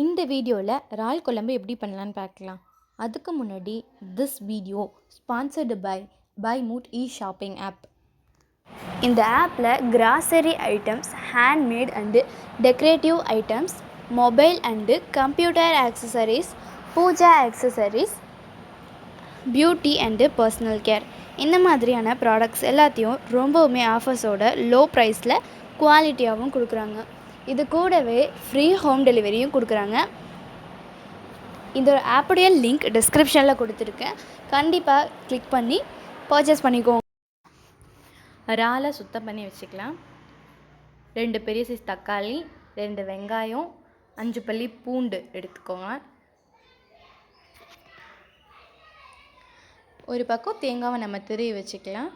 இந்த வீடியோவில் இறால் குழம்பு எப்படி பண்ணலான்னு பார்க்கலாம். அதுக்கு முன்னாடி this video sponsored by mood shopping app. இந்த ஆப்பில் grocery items, handmade and decorative items, mobile and computer accessories, puja accessories, beauty and personal care இந்த மாதிரியான ப்ராடக்ட்ஸ் எல்லாத்தையும் ரொம்பவுமே ஆஃபர்ஸோட லோ ப்ரைஸில் குவாலிட்டியாகவும் கொடுக்குறாங்க. இது கூடவே ஃப்ரீ ஹோம் டெலிவரியும் கொடுக்குறாங்க. இந்த ஆப்புடைய லிங்க் டிஸ்கிரிப்ஷனில் கொடுத்துருக்கேன். கண்டிப்பாக கிளிக் பண்ணி பர்ச்சேஸ் பண்ணிக்கோங்க. இறாலை சுத்தம் பண்ணி வச்சுக்கலாம். 2 பெரிய சைஸ் தக்காளி, 2 வெங்காயம், 5 பல்லி பூண்டு எடுத்துக்கோங்க. ஒரு பக்கம் தேங்காவை நம்ம துருவி வச்சுக்கலாம்.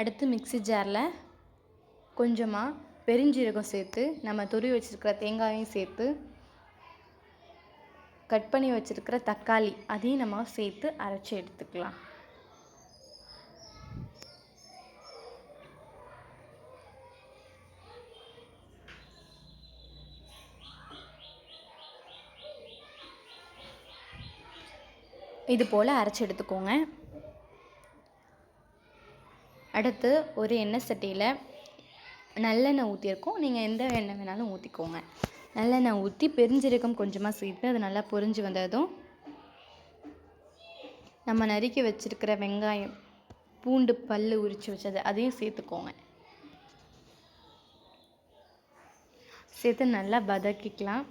அடுத்து மிக்ஸி ஜாரில் கொஞ்சமாக பெருஞ்சீரகம் சேர்த்து நம்ம துருவி வச்சுருக்கிற தேங்காயையும் சேர்த்து கட் பண்ணி வச்சுருக்கிற தக்காளி அதையும் நம்ம சேர்த்து அரைச்சி எடுத்துக்கலாம். இது போல் அரைச்சி எடுத்துக்கோங்க. அடுத்து ஒரு எண்ணெய் சட்டியில் நல்லெண்ணெய் ஊற்றிருக்கோம். நீங்கள் எந்த எண்ணெய் வேணாலும் ஊற்றிக்கோங்க. நல்லெண்ணெய் ஊற்றி பெருஞ்சீரகம் கொஞ்சமாக சேர்த்து அது நல்லா பொரிஞ்சு வந்ததும் நம்ம நறுக்கி வச்சுருக்கிற வெங்காயம், பூண்டு பல் உரித்து வச்சது அதையும் சேர்த்துக்கோங்க. சேர்த்து நல்லா வதக்கிக்கலாம்.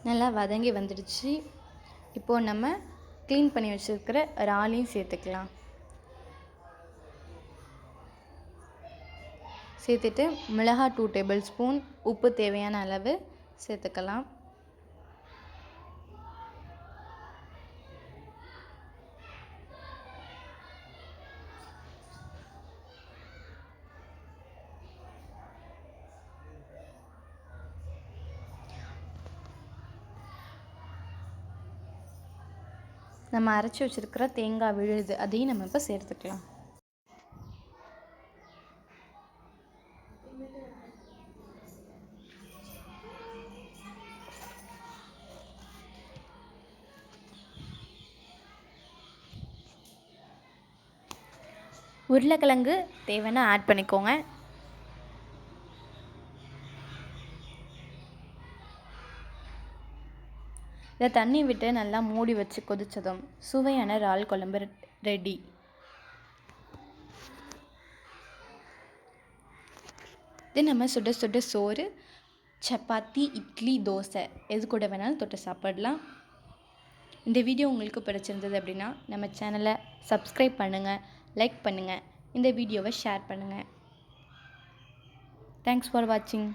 நல்லா வதங்கி வந்துடுச்சு. இப்போது நம்ம க்ளீன் பண்ணி வச்சுருக்கிற இறாலையும் சேர்த்துக்கலாம். சேர்த்துட்டு மிளகாய் 2 டேபிள் ஸ்பூன், உப்பு தேவையான அளவு சேர்த்துக்கலாம். நம்ம அரைச்சி வச்சுருக்கிற தேங்காய் விழுது அதையும் நம்ம இப்போ சேர்த்துக்கலாம். உருளைக்கிழங்கு தேவைன்னா ஆட் பண்ணிக்கோங்க. இதை தண்ணி விட்டு நல்லா மூடி வச்சு கொதித்ததும் சுவையான இறால் குழம்பு ரெடி. இது நம்ம சுட சுட சோறு, சப்பாத்தி, இட்லி, தோசை எது கூட வேணாலும் தொட்டு சாப்பிடலாம். இந்த வீடியோ உங்களுக்கு பிடிச்சிருந்தது அப்படின்னா நம்ம சேனலை சப்ஸ்கிரைப் பண்ணுங்கள், லைக் பண்ணுங்கள், இந்த வீடியோவை ஷேர் பண்ணுங்கள். தேங்க்ஸ் ஃபார் வாட்சிங்.